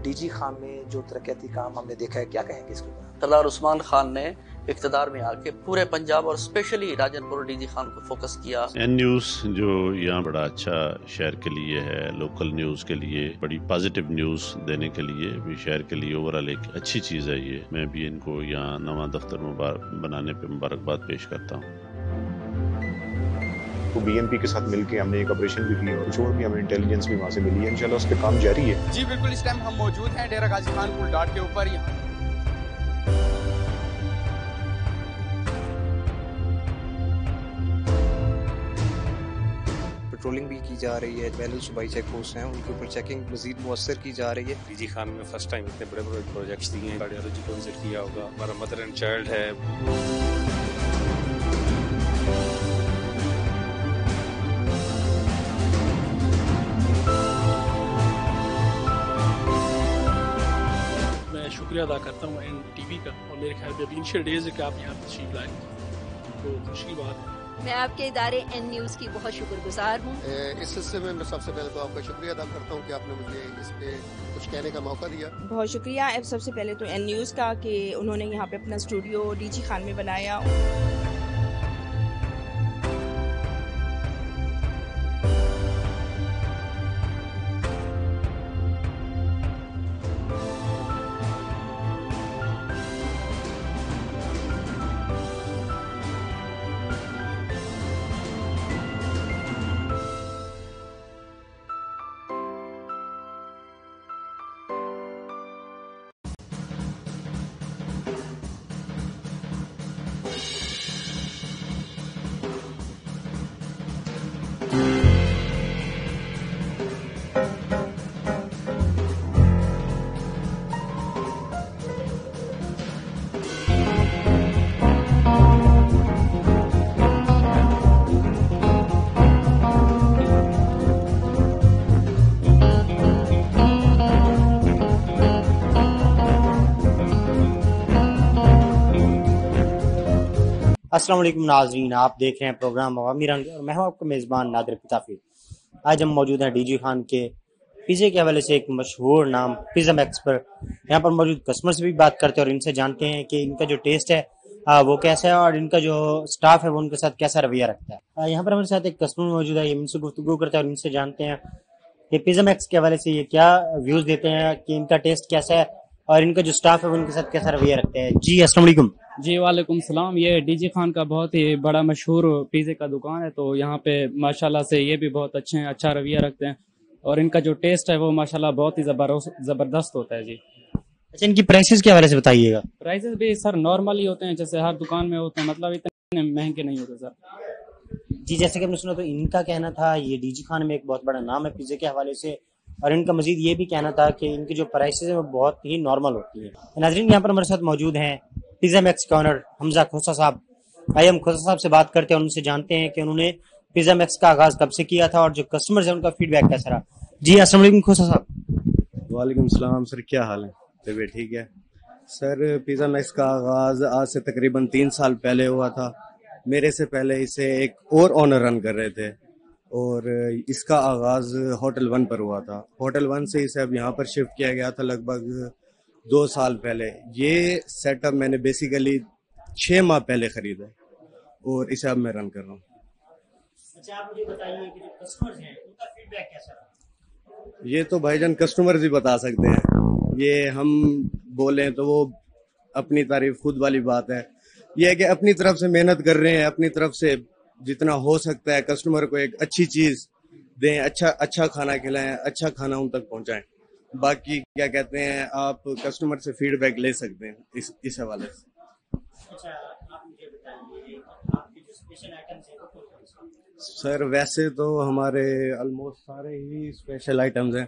DG Khan में जो तरक्याती काम हमने देखा है, क्या कहेंगे इसके ऊपर? सरदार उस्मान खान ने इक़्तिदार में आके पूरे पंजाब और स्पेशली राजनपुर डीजी खान को फोकस किया। एन न्यूज़ जो यहाँ बड़ा अच्छा शहर के लिए है, लोकल न्यूज़ के लिए बड़ी पॉजिटिव न्यूज़ देने के लिए भी शहर के लिए ओवरऑल एक अच्छी चीज़ है ये। मैं भी इनको यहाँ नवा दफ्तर बनाने पे मुबारकबाद पेश करता हूँ। तो बीएमपी के साथ मिलकर हमने एक ऑपरेशन भी किया और कुछ और भी हमें इंटेलिजेंस भी वहाँ से मिली है। इंशाल्लाह उस पर काम जारी है। जी बिल्कुल, इस टाइम हम मौजूद हैं डेरा गाजी खान पुल डाट के ऊपर। पेट्रोलिंग भी की जा रही है, बैनल सूबाई चेक पोस्ट हैं उनके ऊपर चेकिंग मजीद मुअस्सर की जा रही है। डीजी खान में फर्स्ट टाइम इतने बड़े बड़े प्रोजेक्ट्स दिए हैं। कार्डियोलॉजी को विजिट किया होगा, हमारा मदर एंड चाइल्ड है। शुक्रिया अदा करता हूँ NTV का, और मेरे ख्याल में इनिशियल डेज है कि आप यहाँ तशरीफ लाए, तो खुशी की बात है। मैं आपके इदारे N न्यूज़ की बहुत शुक्रगुजार हूँ। इस हिस्से में मैं सबसे पहले तो आपका शुक्रिया अदा करता हूँ कि आपने मुझे इस पे कुछ कहने का मौका दिया। बहुत शुक्रिया सबसे पहले तो N न्यूज़ का कि उन्होंने यहाँ पे अपना स्टूडियो डीजी खान में बनाया। अस्सलाम वालेकुम नाज़रीन, आप देख रहे हैं प्रोग्राम अवामी रंग और मैं हूं आपका मेज़बान नादिर किताफी। आज हम मौजूद हैं डीजी खान के पिज़्ज़े के हवाले से एक मशहूर नाम पिज़्ज़ा मैक्स पर। यहाँ पर मौजूद कस्टमर से भी बात करते हैं और इनसे जानते हैं कि इनका जो टेस्ट है वो कैसा है और इनका जो स्टाफ है वो उनके साथ कैसा रवैया रखता है। यहाँ पर हमारे साथ एक कस्टमर मौजूद है, इनसे गुफ्तगू करते हैं और इनसे जानते हैं कि पिज़्ज़ा मैक्स के हवाले से ये क्या व्यूज़ देते हैं, कि इनका टेस्ट कैसा है और इनका जो स्टाफ है वो उनके साथ कैसा रवैया रखते हैं। जी अस्सलाम वालेकुम। जी वालेकुम सलाम। ये डीजी खान का बहुत ही बड़ा मशहूर पिज़्ज़े का दुकान है, तो यहाँ पे माशाल्लाह से ये भी बहुत अच्छे हैं, अच्छा रवैया रखते हैं और इनका जो टेस्ट है वो माशाल्लाह बहुत ही ज़बरदस्त होता है। जी अच्छा, इनकी प्राइसेस के हवाले से बताइएगा। प्राइसेस भी सर नॉर्मल ही होते हैं, जैसे हर दुकान में होते हैं, मतलब इतने महंगे नहीं होते सर। जी जैसे कि हमने सुना, तो इनका कहना था ये डीजी खान में एक बहुत बड़ा नाम है पिज़्ज़े के हवाले से, और इनका मजीद ये भी कहना था कि इनकी जो प्राइसेस है वो बहुत ही नॉर्मल होती है। नाज़रीन, यहाँ पर हमारे साथ मौजूद हैं पिज़्ज़ा मैक्स के ऑनर हमजा खोसा साहब। आइए हम खोसा साहब से बात करते हैं और उनसे जानते हैं कि उन्होंने पिज़्ज़ा मैक्स का आगाज़ कब से किया था और जो कस्टमर्स हैं उनका फीडबैक कैसा रहा। जी अस्सलाम वालेकुम खोसा साहब। वालेकुम सलाम सर, क्या हाल है? तबीयत ठीक है सर। पिज़्ज़ा मैक्स का आगाज़ आज से तकरीबन 3 साल पहले हुआ था। मेरे से पहले इसे एक और ऑनर रन कर रहे थे और इसका आगाज़ होटल 1 पर हुआ था। होटल 1 से इसे अब यहाँ पर शिफ्ट किया गया था लगभग 2 साल पहले। ये सेटअप मैंने बेसिकली 6 माह पहले खरीदा और इसे अब मैं रन कर रहा हूँ। अच्छा, आप मुझे बताइए कि जो कस्टमर्स हैं उनका फीडबैक कैसा रहा? ये तो भाईजान कस्टमर्स ही बता सकते हैं, ये हम बोलें तो वो अपनी तारीफ खुद वाली बात है। ये है कि अपनी तरफ से मेहनत कर रहे हैं, अपनी तरफ से जितना हो सकता है कस्टमर को एक अच्छी चीज दें, अच्छा खाना खिलाएं, अच्छा खाना उन तक पहुंचाएं। बाकी क्या कहते हैं, आप कस्टमर से फीडबैक ले सकते हैं इस हवाले से। अच्छा, आप मुझे बताइए आपके जो स्पेशल आइटम्स हैं वो कौन कौन से? सर वैसे तो हमारे ऑलमोस्ट सारे ही स्पेशल आइटम्स हैं।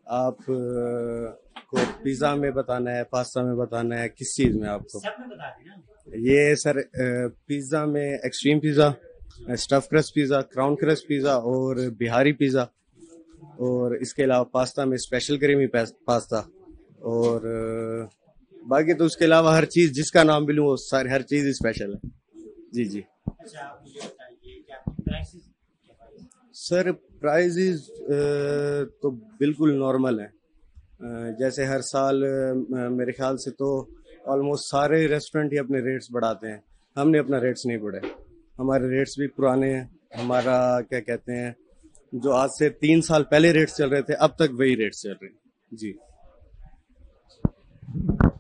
आप को पिज़्ज़ा में बताना है, पास्ता में बताना है, किस चीज़ में आपको? सब में बता देना। ये सर पिज़्ज़ा में extreme pizza, stuff crust pizza, crown crust pizza और बिहारी पिज़्ज़ा, और इसके अलावा पास्ता में स्पेशल क्रीमी पास्ता, और बाकी तो उसके अलावा हर चीज़ जिसका नाम भी लूँ वो सारी हर चीज़ स्पेशल है। जी जी। अच्छा, आप मुझे बताइए कि आपकी प्राइसेस? सर प्राइजेज तो बिल्कुल नॉर्मल है। जैसे हर साल मेरे ख्याल से तो ऑलमोस्ट सारे रेस्टोरेंट ही अपने रेट्स बढ़ाते हैं। हमने अपना रेट्स नहीं बढ़ाए, हमारे रेट्स भी पुराने हैं। हमारा क्या कहते हैं, जो आज से 3 साल पहले रेट्स चल रहे थे अब तक वही रेट्स चल रहे हैं।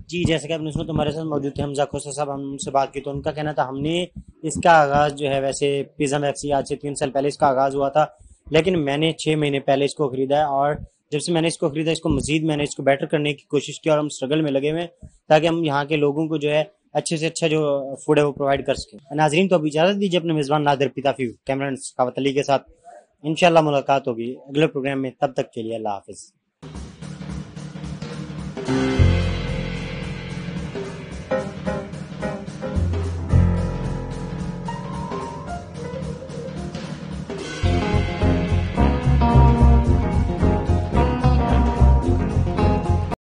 जी, जैसे कि आपने सुना, तो हमारे साथ मौजूद थे हमजा खोसा साहब। हम उनसे बात की तो उनका कहना था हमने इसका आगाज़ जो है, वैसे पिज़्ज़ा मैक्सी आज से 3 साल पहले इसका आगाज़ हुआ था, लेकिन मैंने 6 महीने पहले इसको ख़रीदा है और जब से मैंने इसको ख़रीदा इसको मज़ीद मैंने इसको बेटर करने की कोशिश की और हम स्ट्रगल में लगे हुए हैं ताकि हम यहाँ के लोगों को जो है अच्छे से अच्छा जो फूड है वो प्रोवाइड कर सकें। नाजरीन, तो अब इजाज़त दीजिए अपने मेज़बान नादिर पिताफी कैमरामैन सखावत अली के साथ। इंशाल्लाह मुलाकात होगी अगले प्रोग्राम में, तब तक के लिए अल्लाह हाफ़िज़।